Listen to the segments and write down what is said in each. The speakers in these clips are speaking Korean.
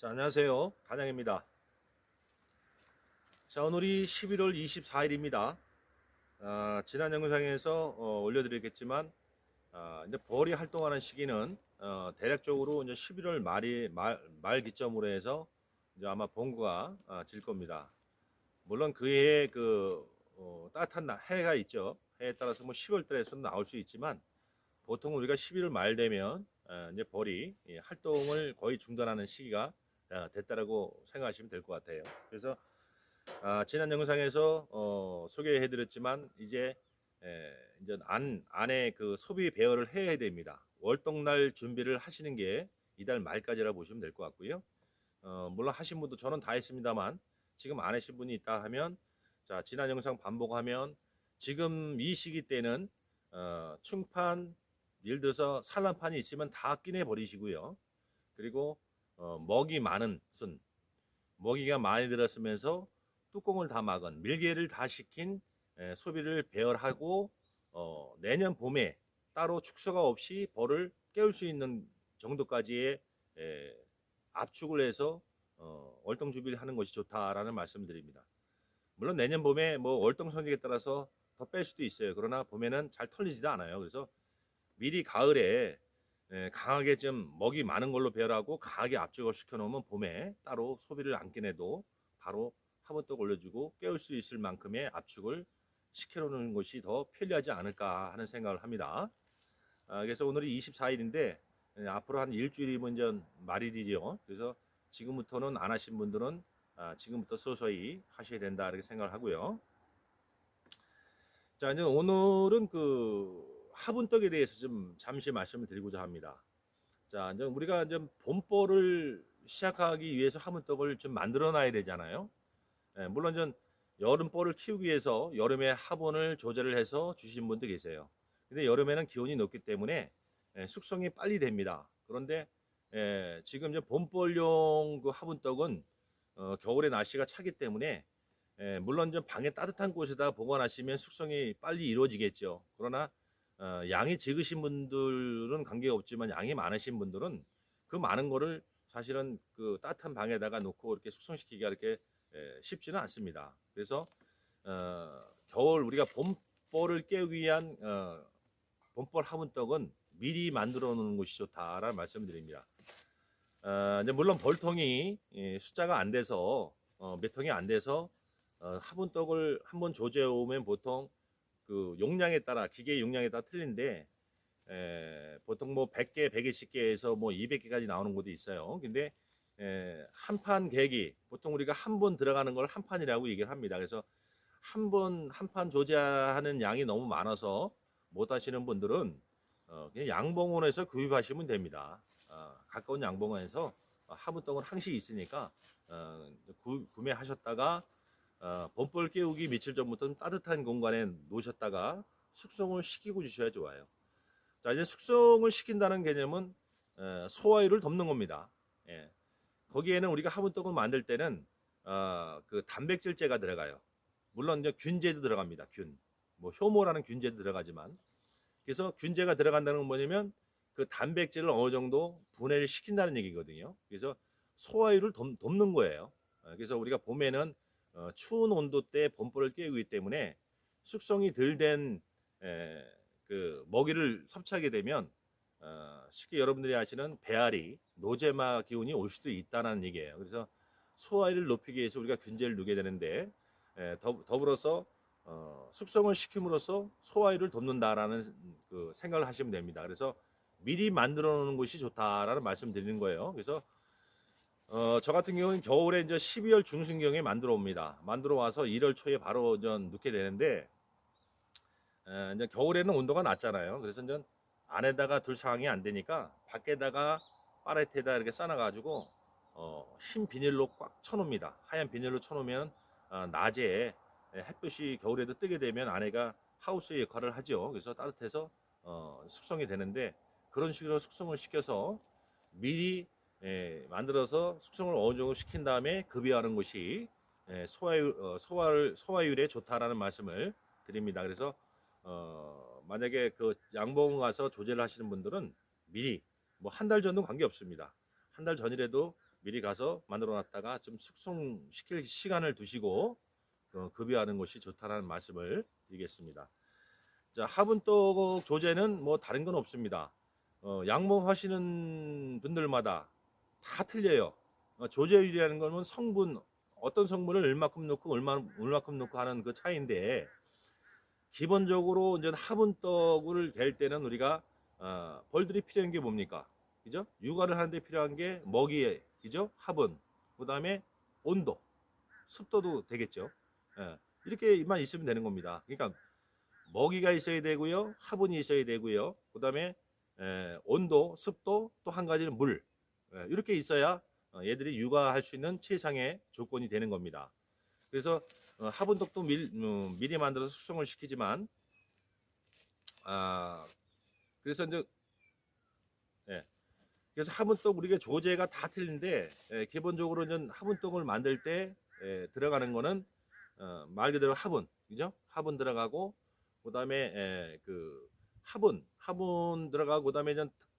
자, 안녕하세요. 단양입니다. 자, 오늘이 11월 24일입니다. 지난 영상에서 올려드리겠지만, 이제 벌이 활동하는 시기는 대략적으로 이제 11월 말 기점으로 해서 이제 아마 본구가 질 겁니다. 물론 그 해에 따뜻한 해가 있죠. 해에 따라서 뭐 10월 달에서는 나올 수 있지만, 보통 우리가 11월 말 되면 이제 벌이 활동을 거의 중단하는 시기가 됐다라고 생각하시면 될 것 같아요. 그래서 지난 영상에서 소개해드렸지만 이제 안에 그 소비 배열을 해야 됩니다. 월동날 준비를 하시는 게 이달 말까지라 보시면 될 것 같고요. 물론 하신 분도 저는 다 했습니다만 지금 안 하신 분이 있다 하면 자 지난 영상 반복하면 지금 이 시기 때는 충판 예를 들어서 산란판이 있으면 다 끼내 버리시고요. 그리고 먹이 많은 순 먹이가 많이 들었으면서 뚜껑을 다 막은 밀개를 다 시킨 소비를 배열하고 내년 봄에 따로 축소가 없이 벌을 깨울 수 있는 정도까지의 압축을 해서 월동 준비를 하는 것이 좋다라는 말씀을 드립니다. 물론 내년 봄에 뭐 월동 성격에 따라서 더 뺄 수도 있어요. 그러나 봄에는 잘 털리지도 않아요. 그래서 미리 가을에 강하게 좀 먹이 많은 걸로 배열하고 강하게 압축을 시켜 놓으면 봄에 따로 소비를 안 끼내도 바로 화분떡 올려주고 깨울 수 있을 만큼의 압축을 시켜 놓는 것이 더 편리하지 않을까 하는 생각을 합니다. 그래서 오늘이 24일인데 앞으로 한 일주일이면 전 말일이죠. 그래서 지금부터는 안 하신 분들은 지금부터 서서히 하셔야 된다 이렇게 생각을 하고요. 자, 이제 오늘은 그 화분떡에 대해서 좀 잠시 말씀을 드리고자 합니다. 자, 이제 우리가 이제 봄벌을 시작하기 위해서 화분떡을 좀 만들어 놔야 되잖아요. 물론 전 여름벌을 키우기 위해서 여름에 화분을 조절을 해서 주신 분도 계세요. 근데 여름에는 기온이 높기 때문에 숙성이 빨리 됩니다. 그런데 지금 이제 봄벌용 그 화분떡은 겨울에 날씨가 차기 때문에 물론 좀 방에 따뜻한 곳에다 보관하시면 숙성이 빨리 이루어지겠죠. 그러나 양이 적으신 분들은 관계없지만 양이 많으신 분들은 그 많은 거를 사실은 그 따뜻한 방에다가 놓고 이렇게 숙성시키기가 이렇게 쉽지는 않습니다. 그래서 겨울 우리가 봄벌을 깨우기 위한 봄벌 화분떡은 미리 만들어 놓는 것이 좋다라는 말씀을 드립니다. 이제 물론 벌통이 숫자가 안 돼서 몇 통이 안 돼서 화분떡을 한번 조제해 오면 보통 그 용량에 따라 기계 용량에 따라 틀린데 보통 뭐 100개, 120개에서 뭐 200개까지 나오는 것도 있어요. 근데 한 판 계기 보통 우리가 한 번 들어가는 걸 한 판이라고 얘기를 합니다. 그래서 한 판 조제하는 양이 너무 많아서 못 하시는 분들은 그냥 양봉원에서 구입하시면 됩니다. 가까운 양봉원에서 화분떡은 항시 있으니까 구매하셨다가 봄벌 깨우기 며칠 전부터 따뜻한 공간에 놓으셨다가 숙성을 시키고 주셔야 좋아요. 자, 이제 숙성을 시킨다는 개념은 소화율을 덮는 겁니다. 예. 거기에는 우리가 화분떡을 만들 때는 그 단백질제가 들어가요. 물론 이제 균제도 들어갑니다. 뭐 효모라는 균제도 들어가지만 그래서 균제가 들어간다는 건 뭐냐면 그 단백질을 어느 정도 분해를 시킨다는 얘기거든요. 그래서 소화율을 덮는 거예요. 그래서 우리가 봄에는 추운 온도 때 봄벌을 깨우기 때문에 숙성이 덜 된 그 먹이를 섭취하게 되면 쉽게 여러분들이 아시는 배앓이, 노제마 기운이 올 수도 있다는 얘기예요. 그래서 소화율을 높이기 위해서 우리가 균제를 넣게 되는데 더불어서 숙성을 시킴으로써 소화율을 덮는다라는 그 생각을 하시면 됩니다. 그래서 미리 만들어 놓는 것이 좋다라는 말씀 드리는 거예요. 그래서 저 같은 경우는 겨울에 이제 12월 중순경에 만들어 옵니다. 만들어 와서 1월 초에 바로 전 넣게 되는데 이제 겨울에는 온도가 낮잖아요. 그래서 이제 안에다가 둘 상황이 안 되니까 밖에다가 파레트에다 이렇게 싸놔가지고 흰 비닐로 꽉 쳐놓습니다. 하얀 비닐로 쳐놓으면 낮에 햇빛이 겨울에도 뜨게 되면 안에가 하우스의 역할을 하죠. 그래서 따뜻해서 숙성이 되는데 그런 식으로 숙성을 시켜서 미리 만들어서 숙성을 어느 정도 시킨 다음에 급여하는 것이 소화율에 좋다라는 말씀을 드립니다. 그래서 만약에 그 양봉 가서 조제를 하시는 분들은 미리 뭐 한 달 전도 관계 없습니다. 한 달 전이라도 미리 가서 만들어 놨다가 좀 숙성시킬 시간을 두시고 급여하는 것이 좋다는 말씀을 드리겠습니다. 자, 화분떡 조제는 뭐 다른 건 없습니다. 양봉하시는 분들마다 다 틀려요. 조제율이라는 거는 성분, 어떤 성분을 얼마큼 넣고 얼마큼 넣고 하는 그 차이인데, 기본적으로 이제 화분떡을 갤 때는 우리가 벌들이 필요한 게 뭡니까? 그죠? 육아를 하는데 필요한 게 먹이, 그죠? 화분, 그 다음에 온도, 습도도 되겠죠. 예, 이렇게만 있으면 되는 겁니다. 그러니까 먹이가 있어야 되고요, 화분이 있어야 되고요, 그 다음에 온도, 습도, 또 한 가지는 물, 이렇게 있어야 얘들이 육아할 수 있는 최상의 조건이 되는 겁니다. 그래서 화분떡도 미리 만들어서 숙성을 시키지만, 그래서 이제 예, 그래서 화분떡 우리가 조제가 다 틀린데, 기본적으로 이제 화분떡을 만들 때 들어가는 거는 말 그대로 화분, 그죠? 화분 들어가고, 그다음에 그 화분 들어가고, 그다음에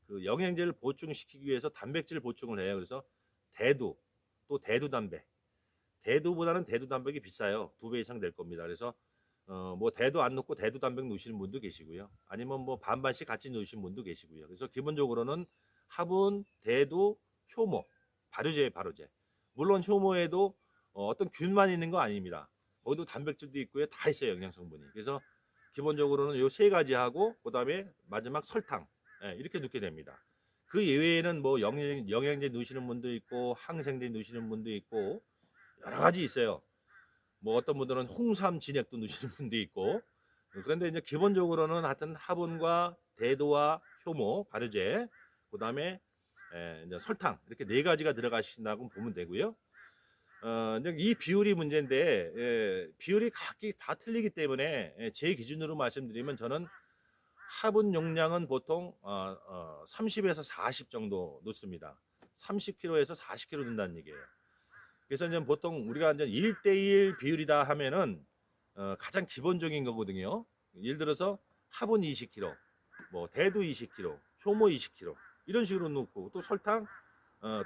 그 영양제를 보충시키기 위해서 단백질 보충을 해요. 그래서 대두, 또 대두 단백, 대두보다는 대두 단백이 비싸요. 2배 이상 될 겁니다. 그래서 뭐 대두 안 넣고 대두 단백 넣으시는 분도 계시고요. 아니면 뭐 반반씩 같이 넣으시는 분도 계시고요. 그래서 기본적으로는 화분, 대두, 효모, 발효제, 발효제. 물론 효모에도 어떤 균만 있는 거 아닙니다. 거기도 단백질도 있고요. 다 있어요, 영양 성분이. 그래서 기본적으로는 요 세 가지 하고, 그다음에 마지막 설탕, 이렇게 넣게 됩니다. 그 이외에는 뭐 영양제 넣으시는 분도 있고, 항생제 넣으시는 분도 있고, 여러 가지 있어요. 뭐 어떤 분들은 홍삼 진액도 넣으시는 분도 있고. 그런데 이제 기본적으로는 하여튼 화분과 대두와 효모, 발효제, 그다음에 이제 설탕, 이렇게 네 가지가 들어가신다고 보면 되고요. 이제 이 비율이 문제인데, 비율이 각기 다 틀리기 때문에, 제 기준으로 말씀드리면 저는 화분 용량은 보통 30에서 40 정도 넣습니다. 30kg에서 40kg 넣는다는 얘기예요. 그래서 이제 보통 우리가 이제 1대1 비율이다 하면은 가장 기본적인 거거든요. 예를 들어서 화분 20kg, 뭐 대두 20kg, 효모 20kg, 이런 식으로 넣고, 또 설탕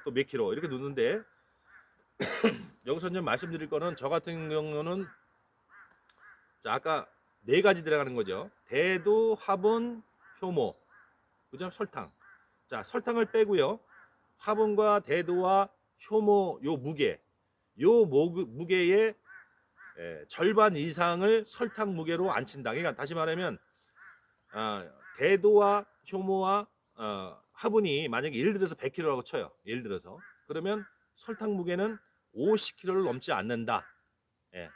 또 몇 킬로 이렇게 넣는데, 여기서 이제 말씀드릴 거는, 저 같은 경우는 자, 아까 네 가지 들어가는 거죠. 대두, 화분, 효모, 그죠? 설탕. 자, 설탕을 빼고요. 화분과 대두와 효모 요 무게의 절반 이상을 설탕 무게로 안 친다. 그러니까 다시 말하면, 대두와 효모와 화분이 만약에 예를 들어서 100kg라고 쳐요. 예를 들어서. 그러면 설탕 무게는 50kg를 넘지 않는다. 예.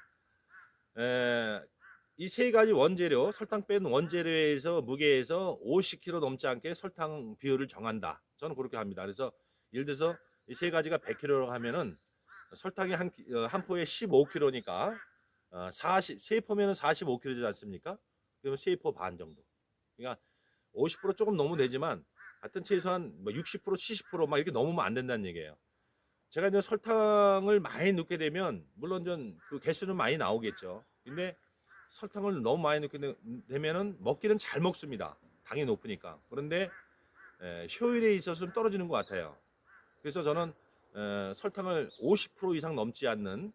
이 세 가지 원재료, 설탕 뺀 원재료에서 무게에서 50kg 넘지 않게 설탕 비율을 정한다. 저는 그렇게 합니다. 그래서 예를 들어서 이 세 가지가 100kg라고 하면은 설탕이 한 포에 15kg니까, 세 포면은 45kg지 않습니까? 그러면 세 포 반 정도. 그러니까 50% 조금 넘으면 되지만, 하여튼 최소한 뭐 60%, 70%막 이렇게 넘으면 안 된다는 얘기예요. 제가 이제 설탕을 많이 넣게 되면, 물론 전 그 개수는 많이 나오겠죠. 근데 설탕을 너무 많이 넣게 되면은 먹기는 잘 먹습니다. 당이 높으니까. 그런데 효율에 있어서 좀 떨어지는 것 같아요. 그래서 저는 설탕을 50% 이상 넘지 않는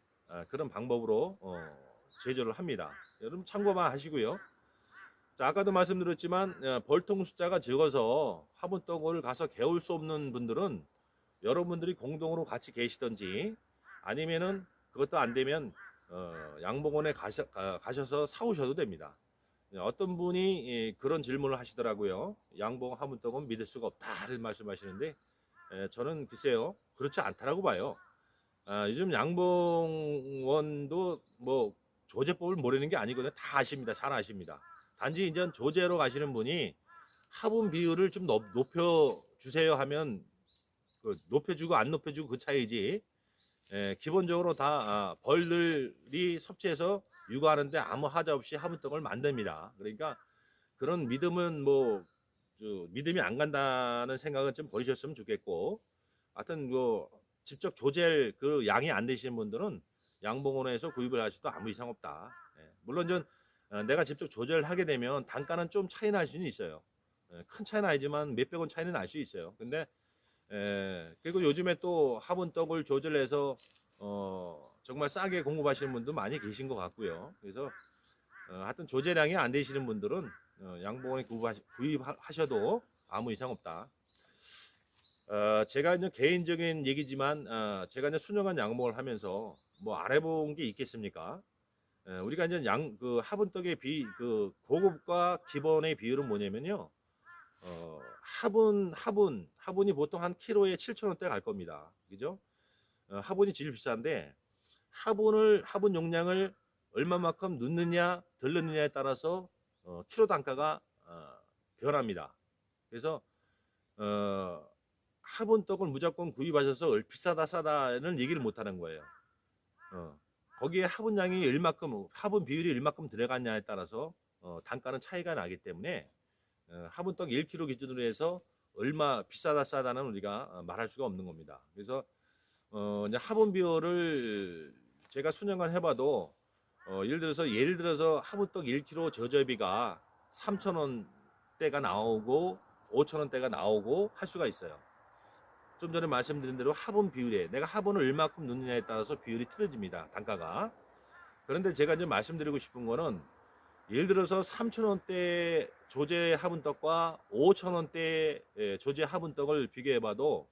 그런 방법으로 제조를 합니다. 여러분 참고만 하시고요. 자, 아까도 말씀드렸지만, 벌통 숫자가 적어서 화분떡을 가서 개울 수 없는 분들은 여러분들이 공동으로 같이 계시든지, 아니면은 그것도 안 되면 양봉원에 가셔서 사오셔도 됩니다. 어떤 분이 그런 질문을 하시더라고요. 양봉 화분떡은 믿을 수가 없다를 말씀하시는데, 저는 글쎄요, 그렇지 않다라고 봐요. 요즘 양봉원도 뭐 조제법을 모르는 게 아니거든요. 다 아십니다. 잘 아십니다. 단지 이제 조제로 가시는 분이 화분 비율을 좀 높여 주세요 하면 높여주고 안 높여주고 그 차이지, 기본적으로 다 벌들이 섭취해서 육아하는데 아무 하자 없이 화분떡을 만듭니다. 그러니까 그런 믿음은 믿음이 안 간다는 생각은 좀 버리셨으면 좋겠고, 하여튼 직접 조제할 그 양이 안 되시는 분들은 양봉원에서 구입을 하셔도 아무 이상 없다. 물론 내가 직접 조절을 하게 되면 단가는 좀 차이 날 수는 있어요. 큰 차이는 아니지만 몇백 원 차이는 날 수 있어요. 근데 그리고 요즘에 또 화분떡을 조절해서 정말 싸게 공급하시는 분도 많이 계신 것 같고요. 그래서 하여튼 조제량이 안 되시는 분들은 양봉원에 구입하셔도 아무 이상 없다. 제가 이제 개인적인 얘기지만 제가 이제 수년간 양봉을 하면서 뭐 안 해본 게 있겠습니까? 우리가 이제 그 화분떡의 그 고급과 기본의 비율은 뭐냐면요. 화분이 보통 한 킬로에 7,000원대 갈 겁니다. 그죠? 화분이 제일 비싼데 화분 용량을 얼마만큼 넣느냐 덜 넣느냐에 따라서 킬로 단가가 변합니다. 그래서 어, 화분떡을 무조건 구입하셔서 비싸다 싸다는 얘기를 못 하는 거예요. 거기에 화분량이 얼마큼 화분 비율이 얼마큼 들어갔냐에 따라서 단가는 차이가 나기 때문에 화분떡 1kg 기준으로 해서 얼마 비싸다 싸다는 우리가 말할 수가 없는 겁니다. 그래서 이제 화분 비율을 제가 수년간 해봐도 예를 들어서 화분떡 1kg 저저비가 3,000원대가 나오고 5,000원대가 나오고 할 수가 있어요. 좀 전에 말씀드린 대로 화분 비율에 내가 화분을 얼마큼 넣느냐에 따라서 비율이 틀어집니다. 단가가. 그런데 제가 이제 말씀드리고 싶은 거는 예를 들어서 3,000원대 조제 화분떡과 5,000원대 조제 화분떡을 비교해봐도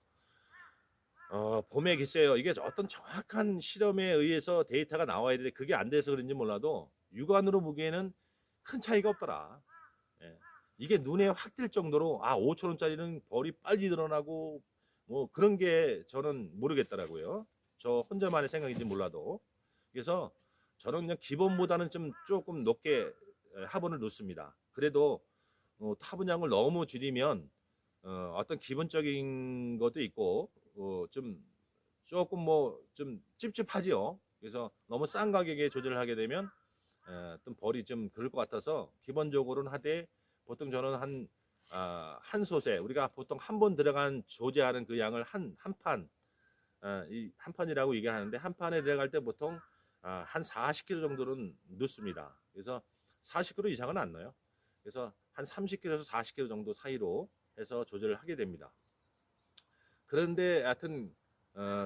봄에 글쎄요 이게 어떤 정확한 실험에 의해서 데이터가 나와야 되는데 그게 안 돼서 그런지 몰라도 육안으로 보기에는 큰 차이가 없더라. 예. 이게 눈에 확 띌 정도로 5,000원짜리는 벌이 빨리 늘어나고 뭐 그런 게 저는 모르겠더라고요. 저 혼자만의 생각인지 몰라도. 그래서 저는 그냥 기본보다는 좀 조금 높게 화분을 놓습니다. 그래도 화분량을 너무 줄이면 어떤 기본적인 것도 있고 좀 조금 뭐 좀 찝찝하지요. 그래서 너무 싼 가격에 조절을 하게 되면 좀 벌이 좀 그럴 것 같아서 기본적으로는 하되 보통 저는 한 솥에 우리가 보통 한 번 들어간 조제하는 그 양을 한 판이라고 얘기하는데 한 판에 들어갈 때 보통 한 40kg 정도는 넣습니다. 그래서 40kg 이상은 안 넣어요. 그래서 한 30kg에서 40kg 정도 사이로 해서 조절을 하게 됩니다. 그런데 하여튼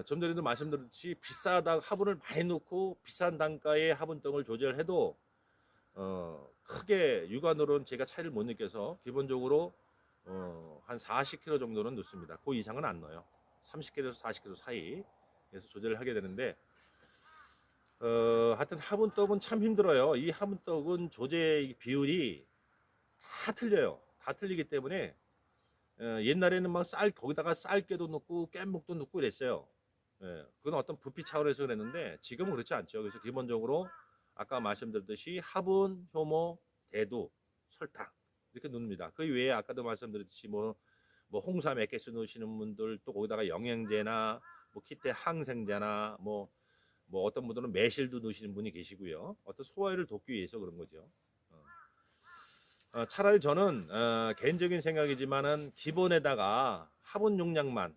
좀 전에도 말씀드렸듯이 비싸다 화분을 많이 놓고 비싼 단가의 화분떡을 조절해도 크게 육안으로는 제가 차이를 못 느껴서 기본적으로 한 40kg 정도는 넣습니다. 그 이상은 안 넣어요. 30kg에서 40kg 사이 에서 조절을 하게 되는데 하여튼 화분떡은 참 힘들어요. 이 화분떡은 조제 비율이 다 틀려요. 다 틀리기 때문에 옛날에는 막 거기다가 쌀깨도 넣고 깻묵도 넣고 이랬어요. 그건 어떤 부피 차원에서 그랬는데 지금은 그렇지 않죠. 그래서 기본적으로 아까 말씀드렸듯이 화분, 효모, 대두, 설탕 이렇게 넣습니다. 그 외에 아까도 말씀드렸듯이 뭐 홍삼 액기스 넣으시는 분들 또 거기다가 영양제나 뭐 기타 항생제나 뭐 어떤 분들은 매실도 넣으시는 분이 계시고요. 어떤 소화를 돕기 위해서 그런 거죠. 차라리 저는 개인적인 생각이지만은 기본에다가 화분 용량만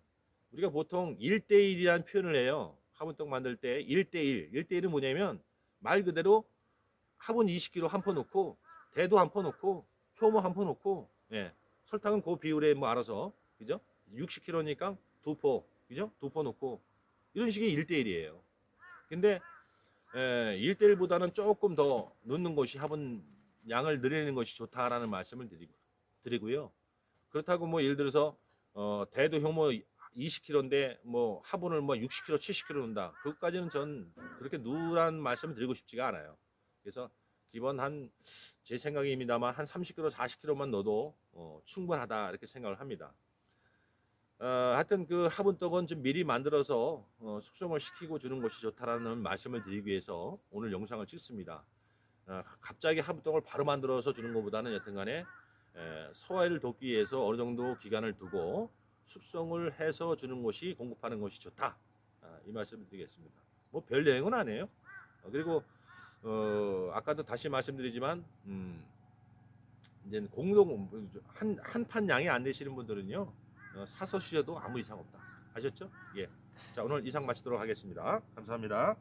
우리가 보통 1대1이라는 표현을 해요. 화분떡 만들 때 1대1. 1대1은 뭐냐면 말 그대로 화분 20kg 한 포 넣고 대도 한 포 넣고 효모 한 포 넣고 설탕은 그 비율에 뭐 알아서 그죠? 60kg니까 두 포 그죠? 두 포 넣고 이런 식의 1대1이에요. 근데 1대1보다는 조금 더 넣는 것이 화분 양을 늘리는 것이 좋다라는 말씀을 드리고요. 그렇다고 뭐 예를 들어서 대도 효모 20kg인데 뭐 화분을 뭐 60kg, 70kg 넣는다. 그것까지는 전 그렇게 누란 말씀을 드리고 싶지가 않아요. 그래서 기본 제 생각입니다만 한 30kg, 40kg만 넣어도 충분하다 이렇게 생각을 합니다. 하여튼 그 화분떡은 좀 미리 만들어서 숙성을 시키고 주는 것이 좋다라는 말씀을 드리기 위해서 오늘 영상을 찍습니다. 갑자기 화분떡을 바로 만들어서 주는 것보다는 여튼간에 소화를 돕기 위해서 어느 정도 기간을 두고 숙성을 해서 주는 것이 공급하는 것이 좋다. 이 말씀을 드리겠습니다. 뭐 별 내용은 아니에요. 그리고 아까도 다시 말씀드리지만 이제 공동 한 판 양이 안 되시는 분들은요 사서 쓰셔도 아무 이상 없다. 아셨죠? 예. 자 오늘 이상 마치도록 하겠습니다. 감사합니다.